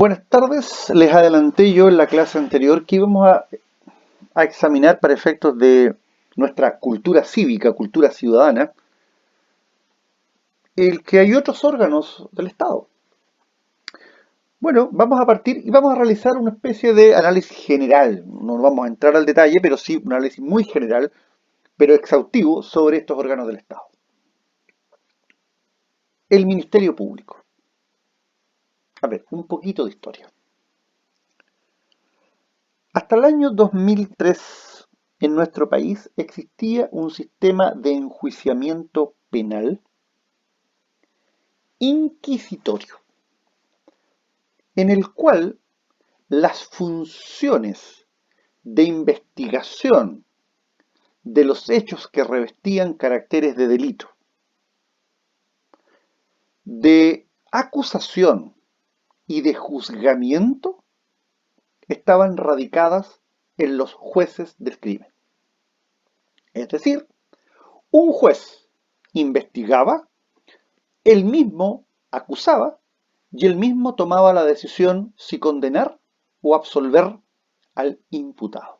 Buenas tardes, les adelanté yo en la clase anterior que íbamos a examinar para efectos de nuestra cultura cívica, cultura ciudadana, el que hay otros órganos del Estado. Bueno, vamos a partir y vamos a realizar una especie de análisis general. No vamos a entrar al detalle, pero sí un análisis muy general, pero exhaustivo sobre estos órganos del Estado. El Ministerio Público. A ver, un poquito de historia. Hasta el año 2003, en nuestro país existía un sistema de enjuiciamiento penal inquisitorio, en el cual las funciones de investigación de los hechos que revestían caracteres de delito, de acusación y de juzgamiento estaban radicadas en los jueces del crimen. Es decir, un juez investigaba, él mismo acusaba y él mismo tomaba la decisión si condenar o absolver al imputado.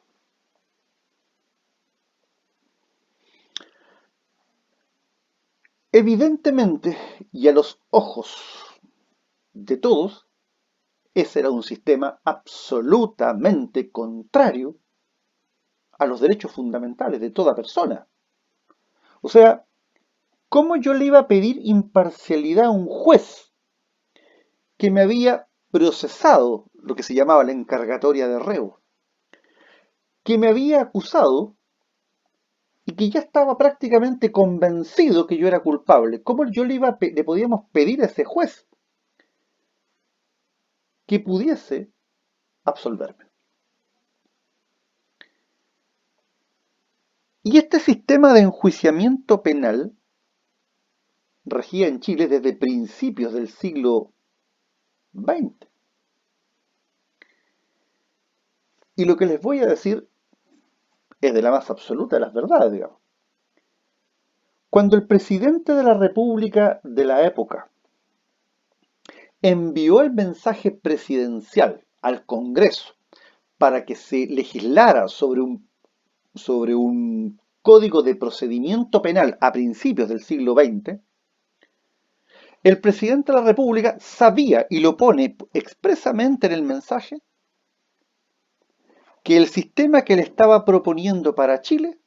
Evidentemente, y a los ojos de todos, ese era un sistema absolutamente contrario a los derechos fundamentales de toda persona. O sea, ¿cómo yo le iba a pedir imparcialidad a un juez que me había procesado lo que se llamaba la encargatoria de reo, que me había acusado y que ya estaba prácticamente convencido que yo era culpable? ¿Cómo yo le podíamos pedir a ese juez que pudiese absolverme? Y este sistema de enjuiciamiento penal regía en Chile desde principios del siglo XX. Y lo que les voy a decir es de la más absoluta de las verdades, digamos. Cuando el presidente de la República de la época envió el mensaje presidencial al Congreso para que se legislara sobre un código de procedimiento penal a principios del siglo XX, el presidente de la República sabía, y lo pone expresamente en el mensaje, que el sistema que le estaba proponiendo para Chile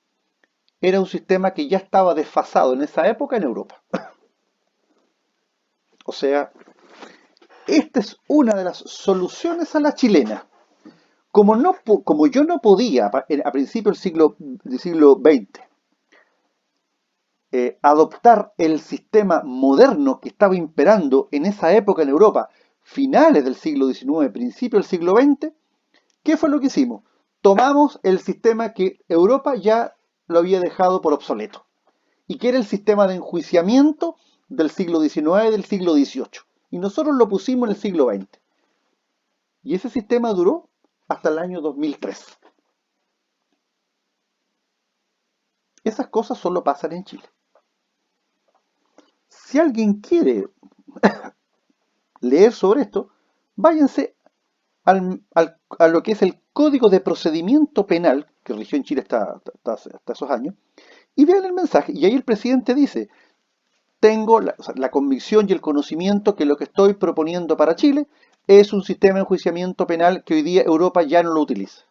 era un sistema que ya estaba desfasado en esa época en Europa. O sea, esta es una de las soluciones a la chilena. Como yo no podía a principios del siglo XX adoptar el sistema moderno que estaba imperando en esa época en Europa, finales del siglo XIX, principios del siglo XX, ¿qué fue lo que hicimos? Tomamos el sistema que Europa ya lo había dejado por obsoleto, y que era el sistema de enjuiciamiento del siglo XIX, del siglo XVIII. Y nosotros lo pusimos en el siglo XX. Y ese sistema duró hasta el año 2003. Esas cosas solo pasan en Chile. Si alguien quiere leer sobre esto, váyanse a lo que es el Código de Procedimiento Penal, que rigió en Chile hasta esos años, y vean el mensaje. Y ahí el presidente dice, tengo la convicción y el conocimiento que lo que estoy proponiendo para Chile es un sistema de enjuiciamiento penal que hoy día Europa ya no lo utiliza.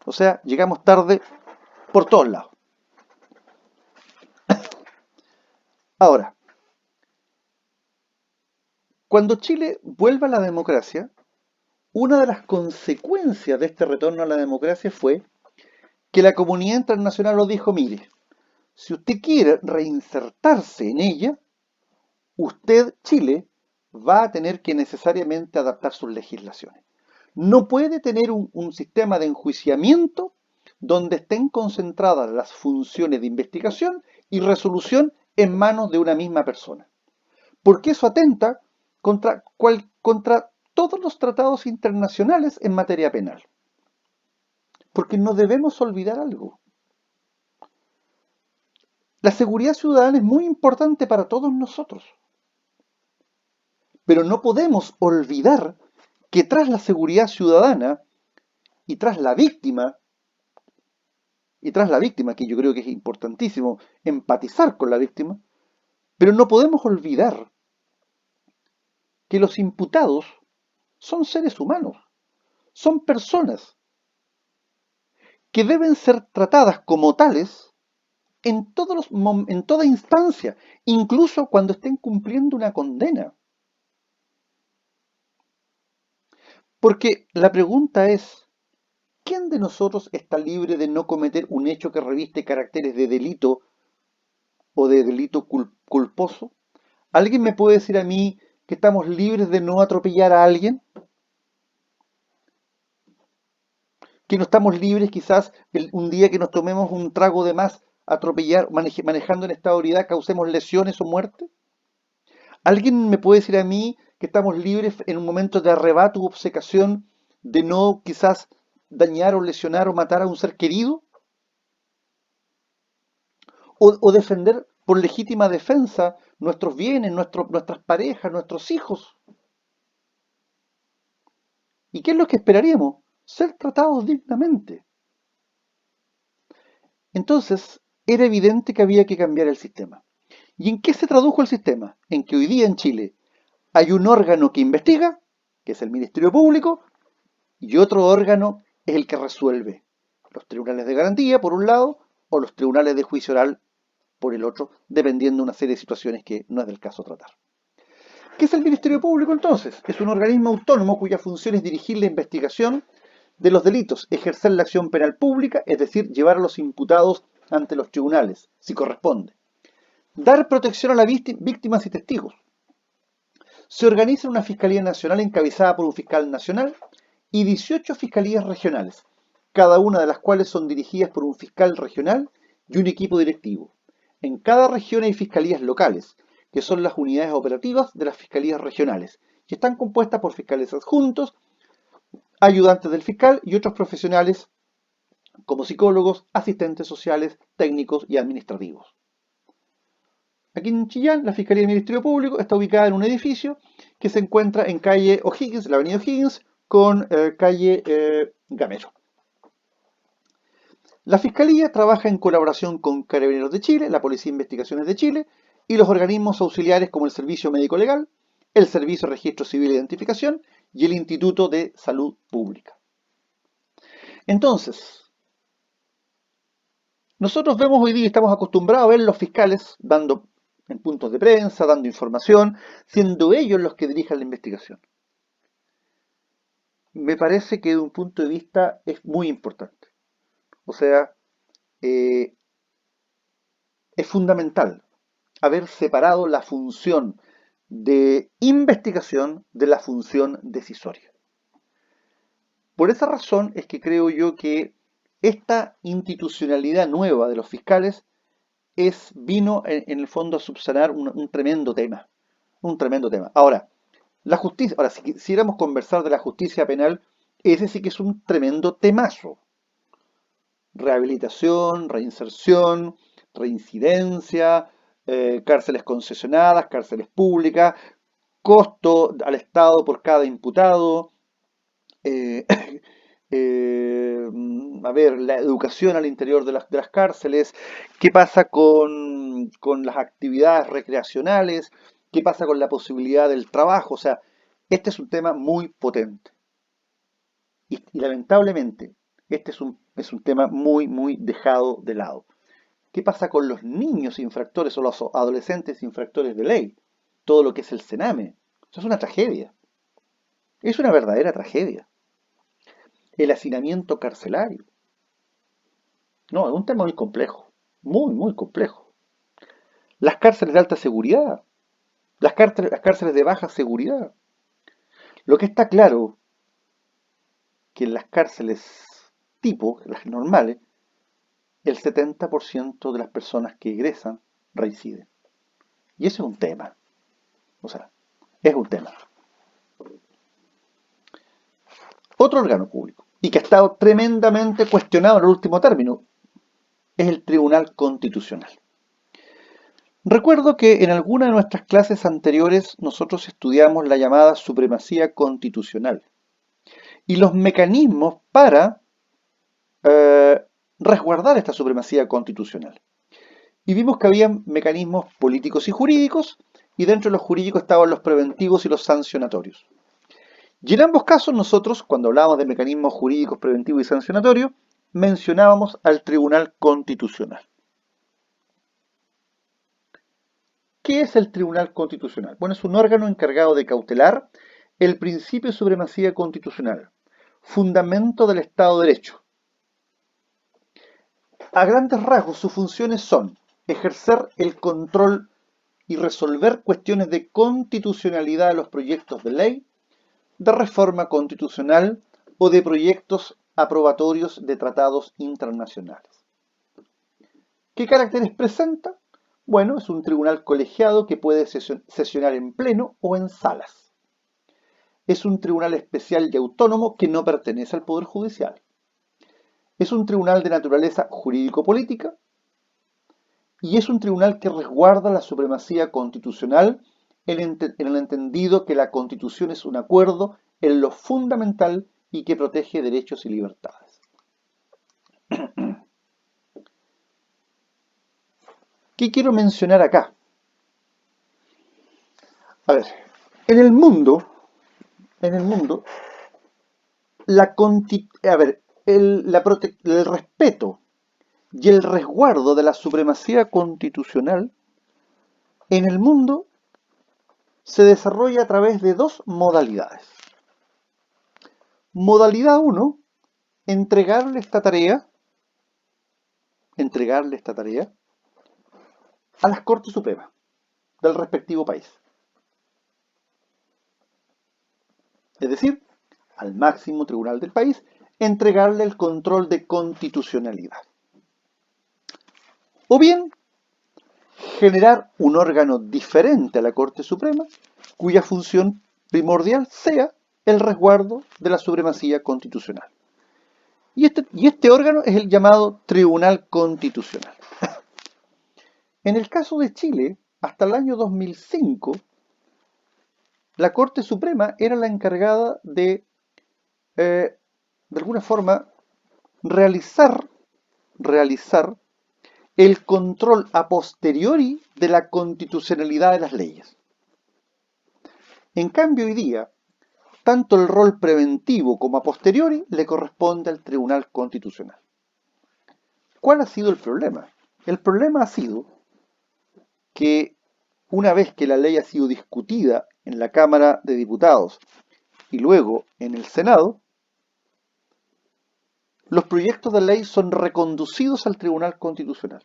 O sea, llegamos tarde por todos lados. Ahora, cuando Chile vuelva a la democracia, una de las consecuencias de este retorno a la democracia fue que la comunidad internacional lo dijo, mire, si usted quiere reinsertarse en ella, usted, Chile, va a tener que necesariamente adaptar sus legislaciones. No puede tener un sistema de enjuiciamiento donde estén concentradas las funciones de investigación y resolución en manos de una misma persona. Porque eso atenta contra todos los tratados internacionales en materia penal. Porque no debemos olvidar algo. La seguridad ciudadana es muy importante para todos nosotros. Pero no podemos olvidar que tras la seguridad ciudadana y tras la víctima, que yo creo que es importantísimo empatizar con la víctima, pero no podemos olvidar que los imputados son seres humanos, son personas que deben ser tratadas como tales en toda instancia, incluso cuando estén cumpliendo una condena. Porque la pregunta es, ¿quién de nosotros está libre de no cometer un hecho que reviste caracteres de delito o de delito culposo? ¿Alguien me puede decir a mí que estamos libres de no atropellar a alguien? ¿Que no estamos libres quizás un día que nos tomemos un trago de más, atropellar, manejando en estado de ebriedad, causemos lesiones o muerte? ¿Alguien me puede decir a mí que estamos libres en un momento de arrebato u obcecación de no quizás dañar o lesionar o matar a un ser querido? O defender por legítima defensa nuestros bienes, nuestras parejas, nuestros hijos. ¿Y qué es lo que esperaríamos? Ser tratados dignamente. Entonces, era evidente que había que cambiar el sistema. ¿Y en qué se tradujo el sistema? En que hoy día en Chile hay un órgano que investiga, que es el Ministerio Público, y otro órgano es el que resuelve. Los tribunales de garantía, por un lado, o los tribunales de juicio oral, por el otro, dependiendo de una serie de situaciones que no es del caso tratar. ¿Qué es el Ministerio Público entonces? Es un organismo autónomo cuya función es dirigir la investigación de los delitos, ejercer la acción penal pública, es decir, llevar a los imputados ante los tribunales, si corresponde. Dar protección a las víctimas y testigos. Se organiza una Fiscalía Nacional encabezada por un fiscal nacional y 18 fiscalías regionales, cada una de las cuales son dirigidas por un fiscal regional y un equipo directivo. En cada región hay fiscalías locales, que son las unidades operativas de las fiscalías regionales, que están compuestas por fiscales adjuntos, ayudantes del fiscal y otros profesionales como psicólogos, asistentes sociales, técnicos y administrativos. Aquí en Chillán, la Fiscalía del Ministerio Público está ubicada en un edificio que se encuentra en calle O'Higgins, la avenida O'Higgins, con calle Gamero. La Fiscalía trabaja en colaboración con Carabineros de Chile, la Policía de Investigaciones de Chile y los organismos auxiliares como el Servicio Médico Legal, el Servicio de Registro Civil e Identificación y el Instituto de Salud Pública. Entonces, nosotros vemos hoy día, estamos acostumbrados a ver los fiscales dando en puntos de prensa, dando información, siendo ellos los que dirijan la investigación. Me parece que de un punto de vista es muy importante. O sea, es fundamental haber separado la función de investigación de la función decisoria. Por esa razón es que creo yo que esta institucionalidad nueva de los fiscales vino en el fondo a subsanar un tremendo tema. Un tremendo tema. Ahora, la justicia, ahora si quisiéramos conversar de la justicia penal, ese sí que es un tremendo temazo. Rehabilitación, reinserción, reincidencia, cárceles concesionadas, cárceles públicas, costo al Estado por cada imputado, eh, a ver, la educación al interior de las cárceles, qué pasa con las actividades recreacionales, qué pasa con la posibilidad del trabajo. O sea, este es un tema muy potente. Y lamentablemente, este es un tema muy, muy dejado de lado. ¿Qué pasa con los niños infractores o los adolescentes infractores de ley? Todo lo que es el cename. Eso es una tragedia. Es una verdadera tragedia. El hacinamiento carcelario. No, es un tema muy complejo. Muy, muy complejo. Las cárceles de alta seguridad. Las cárceles de baja seguridad. Lo que está claro que en las cárceles tipo, las normales, el 70% de las personas que egresan reinciden. Y ese es un tema. O sea, es un tema. Otro órgano público, y que ha estado tremendamente cuestionado en el último término, es el Tribunal Constitucional. Recuerdo que en alguna de nuestras clases anteriores nosotros estudiamos la llamada supremacía constitucional y los mecanismos para eh, resguardar esta supremacía constitucional. Y vimos que había mecanismos políticos y jurídicos, y dentro de los jurídicos estaban los preventivos y los sancionatorios. Y en ambos casos nosotros, cuando hablábamos de mecanismos jurídicos preventivos y sancionatorios, mencionábamos al Tribunal Constitucional. ¿Qué es el Tribunal Constitucional? Bueno, es un órgano encargado de cautelar el principio de supremacía constitucional, fundamento del Estado de Derecho. A grandes rasgos, sus funciones son ejercer el control y resolver cuestiones de constitucionalidad de los proyectos de ley, de reforma constitucional o de proyectos aprobatorios de tratados internacionales. ¿Qué caracteres presenta? Bueno, es un tribunal colegiado que puede sesionar en pleno o en salas. Es un tribunal especial y autónomo que no pertenece al Poder Judicial. Es un tribunal de naturaleza jurídico-política y es un tribunal que resguarda la supremacía constitucional en el entendido que la Constitución es un acuerdo en lo fundamental y que protege derechos y libertades. ¿Qué quiero mencionar acá? A ver, en el mundo, en el mundo, el respeto y el resguardo de la supremacía constitucional en el mundo se desarrolla a través de dos modalidades. Modalidad 1, entregarle esta tarea a las Cortes Supremas del respectivo país. Es decir, al máximo tribunal del país, entregarle el control de constitucionalidad. O bien, generar un órgano diferente a la Corte Suprema, cuya función primordial sea el resguardo de la supremacía constitucional. Y este órgano es el llamado Tribunal Constitucional. En el caso de Chile, hasta el año 2005, la Corte Suprema era la encargada de alguna forma, realizar el control a posteriori de la constitucionalidad de las leyes. En cambio, hoy día, tanto el rol preventivo como a posteriori le corresponde al Tribunal Constitucional. ¿Cuál ha sido el problema? El problema ha sido que una vez que la ley ha sido discutida en la Cámara de Diputados y luego en el Senado, los proyectos de ley son reconducidos al Tribunal Constitucional,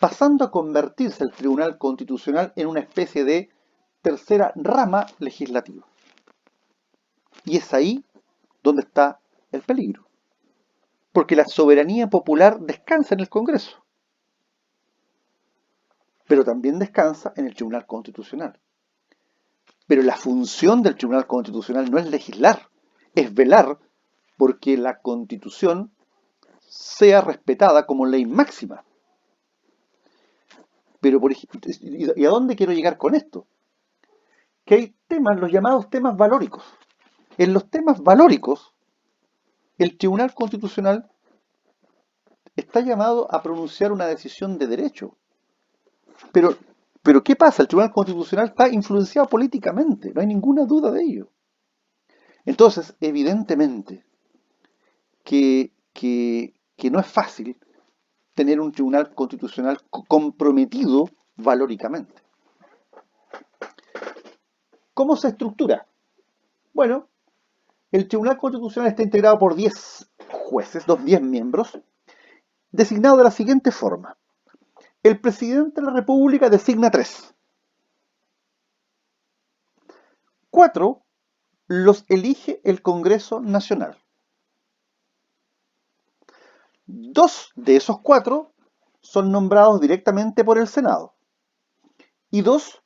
pasando a convertirse el Tribunal Constitucional en una especie de tercera rama legislativa. Y es ahí donde está el peligro, porque la soberanía popular descansa en el Congreso, pero también descansa en el Tribunal Constitucional. Pero la función del Tribunal Constitucional no es legislar, es velar porque la Constitución sea respetada como ley máxima. Pero, ¿y a dónde quiero llegar con esto? Que hay temas, los llamados temas valóricos. En los temas valóricos, el Tribunal Constitucional está llamado a pronunciar una decisión de derecho. Pero, pero ¿qué pasa? El Tribunal Constitucional está influenciado políticamente, no hay ninguna duda de ello. Entonces, evidentemente, que no es fácil tener un Tribunal Constitucional comprometido valóricamente. ¿Cómo se estructura? Bueno, el Tribunal Constitucional está integrado por 10 jueces, 10 miembros, designados de la siguiente forma. El presidente de la República designa 3. 4 los elige el Congreso Nacional. 2 de esos 4 son nombrados directamente por el Senado. Y 2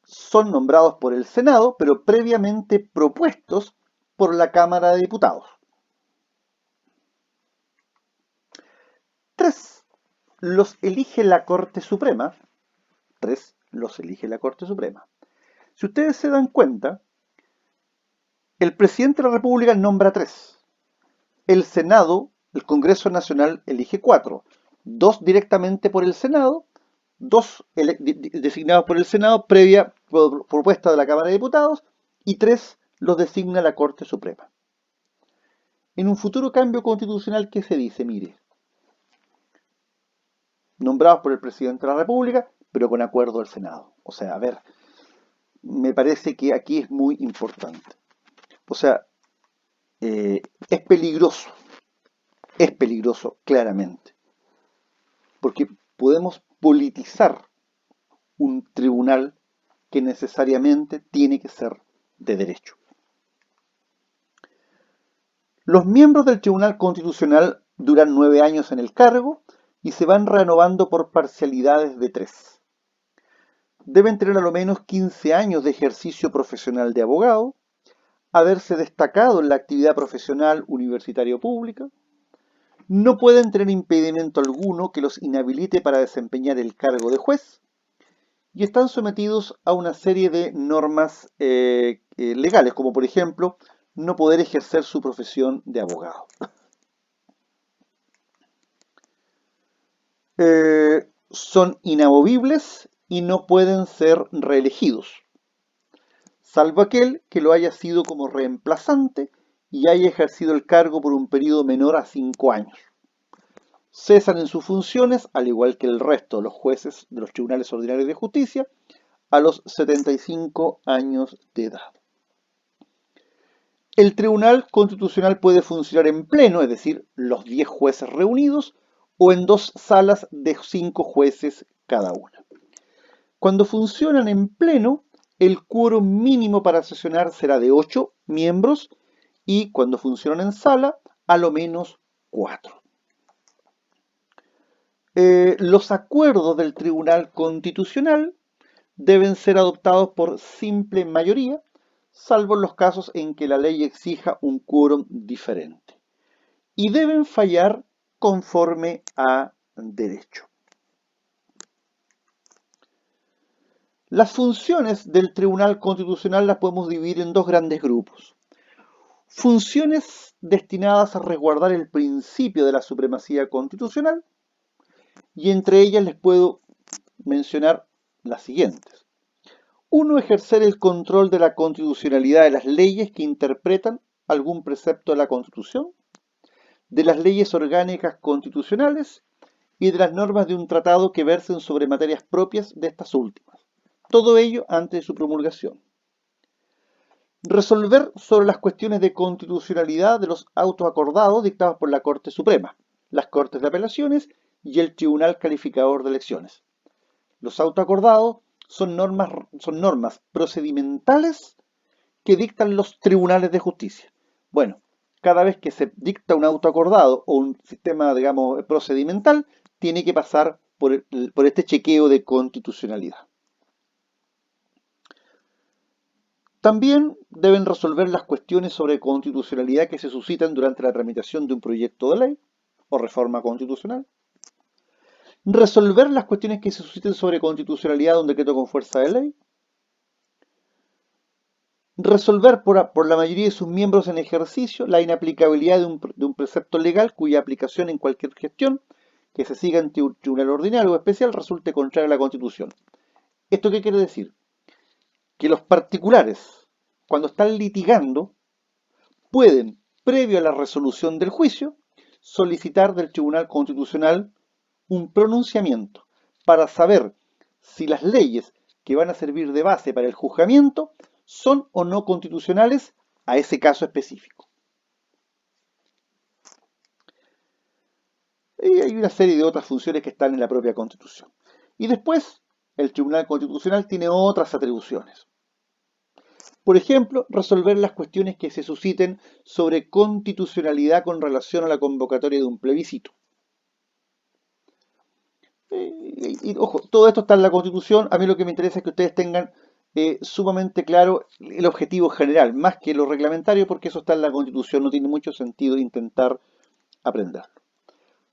son nombrados por el Senado, pero previamente propuestos por la Cámara de Diputados. 3 los elige la Corte Suprema. 3 los elige la Corte Suprema. Si ustedes se dan cuenta, el presidente de la República nombra 3. El Senado, el Congreso Nacional, elige 4. 2 directamente por el Senado, 2 designados por el Senado previa propuesta de la Cámara de Diputados y 3 los designa la Corte Suprema. En un futuro cambio constitucional, ¿qué se dice? Mire, nombrados por el presidente de la República, pero con acuerdo del Senado. O sea, a ver, me parece que aquí es muy importante. O sea, es peligroso claramente, porque podemos politizar un tribunal que necesariamente tiene que ser de derecho. Los miembros del Tribunal Constitucional duran 9 años en el cargo y se van renovando por parcialidades de 3. Deben tener a lo menos 15 años de ejercicio profesional de abogado, haberse destacado en la actividad profesional universitaria o pública, no pueden tener impedimento alguno que los inhabilite para desempeñar el cargo de juez y están sometidos a una serie de normas legales, como por ejemplo, no poder ejercer su profesión de abogado. Son inamovibles y no pueden ser reelegidos, salvo aquel que lo haya sido como reemplazante y haya ejercido el cargo por un periodo menor a 5 años. Cesan en sus funciones, al igual que el resto de los jueces de los tribunales ordinarios de justicia, a los 75 años de edad. El Tribunal Constitucional puede funcionar en pleno, es decir, los 10 jueces reunidos, o en 2 salas de 5 jueces cada una. Cuando funcionan en pleno, el quórum mínimo para sesionar será de 8 miembros y cuando funcionan en sala, a lo menos 4. Los acuerdos del Tribunal Constitucional deben ser adoptados por simple mayoría, salvo en los casos en que la ley exija un quórum diferente. Y deben fallar conforme a derecho. Las funciones del Tribunal Constitucional las podemos dividir en 2 grandes grupos. Funciones destinadas a resguardar el principio de la supremacía constitucional, y entre ellas les puedo mencionar las siguientes. 1. Ejercer el control de la constitucionalidad de las leyes que interpretan algún precepto de la Constitución, de las leyes orgánicas constitucionales y de las normas de un tratado que versen sobre materias propias de estas últimas. Todo ello antes de su promulgación. Resolver sobre las cuestiones de constitucionalidad de los autos acordados dictados por la Corte Suprema, las Cortes de Apelaciones y el Tribunal Calificador de Elecciones. Los autos acordados son normas procedimentales que dictan los tribunales de justicia. Bueno, cada vez que se dicta un auto acordado o un sistema, digamos, procedimental, tiene que pasar por este chequeo de constitucionalidad. También deben resolver las cuestiones sobre constitucionalidad que se suscitan durante la tramitación de un proyecto de ley o reforma constitucional. Resolver las cuestiones que se susciten sobre constitucionalidad de un decreto con fuerza de ley. Resolver por la mayoría de sus miembros en ejercicio la inaplicabilidad de un precepto legal cuya aplicación en cualquier gestión que se siga en tribunal ordinario o especial resulte contraria a la Constitución. ¿Esto qué quiere decir? Que los particulares, cuando están litigando, pueden, previo a la resolución del juicio, solicitar del Tribunal Constitucional un pronunciamiento para saber si las leyes que van a servir de base para el juzgamiento son o no constitucionales a ese caso específico. Y hay una serie de otras funciones que están en la propia Constitución. Y después, el Tribunal Constitucional tiene otras atribuciones. Por ejemplo, resolver las cuestiones que se susciten sobre constitucionalidad con relación a la convocatoria de un plebiscito. Ojo, todo esto está en la Constitución. A mí lo que me interesa es que ustedes tengan sumamente claro el objetivo general, más que lo reglamentario, porque eso está en la Constitución, no tiene mucho sentido intentar aprenderlo.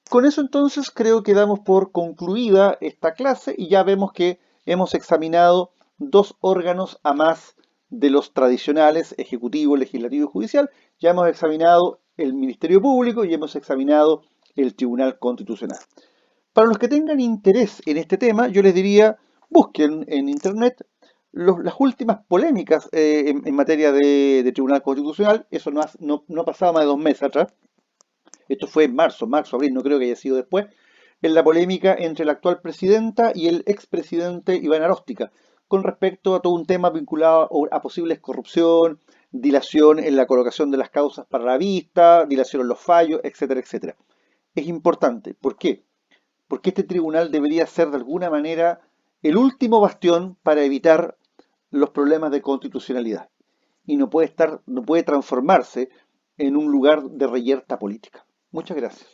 Con eso entonces creo que damos por concluida esta clase y ya vemos que hemos examinado dos órganos a más de los tradicionales, ejecutivo, legislativo y judicial. Ya hemos examinado el Ministerio Público y hemos examinado el Tribunal Constitucional. Para los que tengan interés en este tema, yo les diría, busquen en Internet las últimas polémicas en materia de Tribunal Constitucional. Eso no ha pasado más de 2 meses atrás. Esto fue en marzo, abril, no creo que haya sido después, en la polémica entre la actual presidenta y el expresidente Iván Aróstica, con respecto a todo un tema vinculado a posibles corrupción, dilación en la colocación de las causas para la vista, dilación en los fallos, etcétera, etcétera. Es importante. ¿Por qué? Porque este tribunal debería ser de alguna manera el último bastión para evitar los problemas de constitucionalidad y no puede transformarse en un lugar de reyerta política. Muchas gracias.